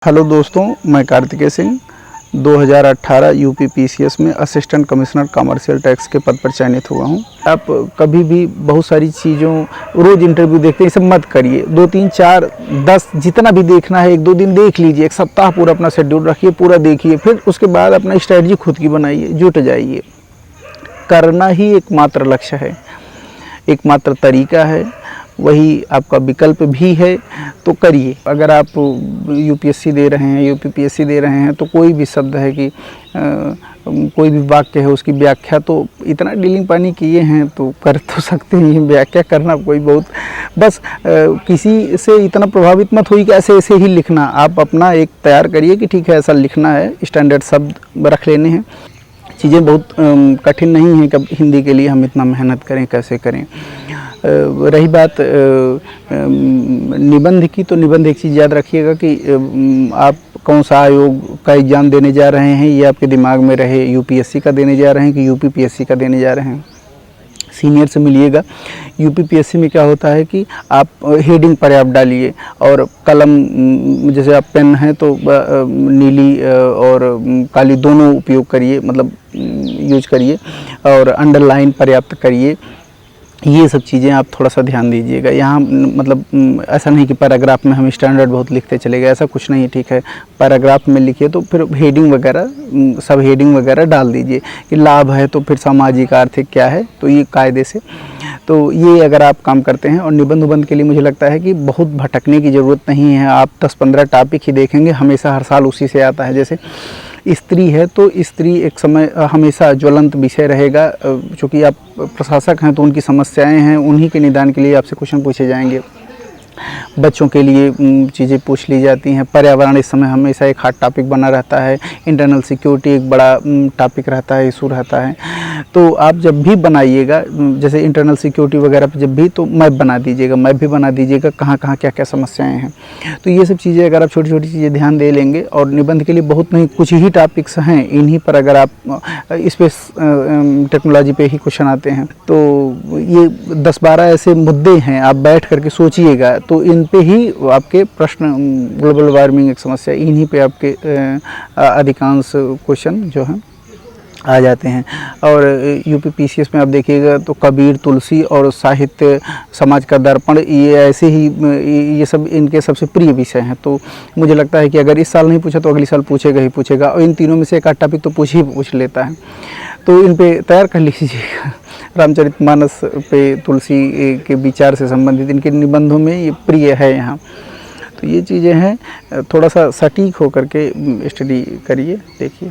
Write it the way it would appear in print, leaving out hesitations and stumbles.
Hello दोस्तों, मैं Kartikeya Singh 2018 UP PCS में असिस्टेंट कमिश्नर कमर्शियल टैक्स के पद पर चयनित हुआ हूं। आप कभी भी बहुत सारी चीज़ों रोज़ इंटरव्यू देखते हैं, ये सब मत करिए। 2, 3, 4, 10 जितना भी देखना है 1-2 दिन देख लीजिए, एक सप्ताह पूरा अपना शेड्यूल रखिए, पूरा देखिए, फिर उसके बाद अपना स्ट्रेटजी खुद की बनाइए, जुट जाइए। करना ही एकमात्र लक्ष्य है, एकमात्र तरीका है, वही आपका विकल्प भी है, तो करिए। अगर आप यूपीएससी दे रहे हैं, यूपीपीएससी दे रहे हैं, तो कोई भी शब्द है कि कोई भी वाक्य है उसकी व्याख्या तो इतना डीलिंग पानी किए हैं तो कर तो सकते हैं। व्याख्या करना कोई बहुत बस किसी से इतना प्रभावित मत होइए कि ऐसे ऐसे ही लिखना। आप अपना एक तैयार करिए कि ठीक है ऐसा लिखना है, स्टैंडर्ड शब्द रख लेने हैं। चीज़ें बहुत कठिन नहीं हैं कि हिंदी के लिए हम इतना मेहनत करें, कैसे करें। रही बात निबंध की, तो निबंध एक चीज़ याद रखिएगा कि आप कौन सा आयोग का एग्ज़ाम देने जा रहे हैं ये आपके दिमाग में रहे। यूपीएससी का देने जा रहे हैं कि यूपीपीएससी का देने जा रहे हैं। सीनियर से मिलिएगा। यूपीपीएससी में क्या होता है कि आप हेडिंग पर्याप्त डालिए और कलम, जैसे आप पेन है तो नीली और काली दोनों उपयोग करिए, मतलब यूज करिए, और अंडरलाइन पर्याप्त करिए। ये सब चीज़ें आप थोड़ा सा ध्यान दीजिएगा। यहाँ मतलब ऐसा नहीं कि पैराग्राफ में हम स्टैंडर्ड बहुत लिखते चले गए, ऐसा कुछ नहीं। ठीक है, पैराग्राफ में लिखिए तो फिर हेडिंग वगैरह, सब हेडिंग वगैरह डाल दीजिए कि लाभ है तो फिर सामाजिक आर्थिक क्या है, तो ये कायदे से। तो ये अगर आप काम करते हैं, और निबंध उबंध के लिए मुझे लगता है कि बहुत भटकने की ज़रूरत नहीं है। आप 10-15 टॉपिक ही देखेंगे, हमेशा हर साल उसी से आता है। जैसे स्त्री है तो स्त्री एक समय हमेशा ज्वलंत विषय रहेगा, क्योंकि आप प्रशासक हैं तो उनकी समस्याएं हैं, उन्हीं के निदान के लिए आपसे क्वेश्चन पूछे जाएंगे। बच्चों के लिए चीज़ें पूछ ली जाती हैं। पर्यावरण इस समय हमेशा एक हॉट टॉपिक बना रहता है। इंटरनल सिक्योरिटी एक बड़ा टॉपिक रहता है, इशू रहता है। तो आप जब भी बनाइएगा, जैसे इंटरनल सिक्योरिटी वगैरह पे जब भी, तो मैप बना दीजिएगा, मैप भी बना दीजिएगा कहाँ कहाँ क्या क्या समस्याएं हैं। तो ये सब चीज़ें अगर आप छोटी छोटी चीज़ें ध्यान दे लेंगे, और निबंध के लिए बहुत नहीं, कुछ ही टॉपिक्स हैं, इन्हीं पर अगर आप स्पेस टेक्नोलॉजी पे ही क्वेश्चन आते हैं, तो ये 10-12 ऐसे मुद्दे हैं, आप बैठ करके सोचिएगा तो इन पे ही आपके प्रश्न, ग्लोबल वार्मिंग एक समस्या, इन्हीं पे आपके अधिकांश क्वेश्चन जो हैं आ जाते हैं। और यूपीपीसीएस में आप देखिएगा तो कबीर, तुलसी और साहित्य, समाज का दर्पण, ये ऐसे ही, ये सब इनके सबसे प्रिय विषय हैं। तो मुझे लगता है कि अगर इस साल नहीं पूछा तो अगले साल पूछेगा ही पूछेगा, और इन तीनों में से एक आध टॉपिक तो पूछ लेता है। तो इन पे तैयार कर लीजिएगा। रामचरितमानस पे, तुलसी के विचार से संबंधित इनके निबंधों में ये प्रिय है यहाँ। तो ये चीज़ें हैं, थोड़ा सा सटीक होकर के स्टडी करिए, देखिए।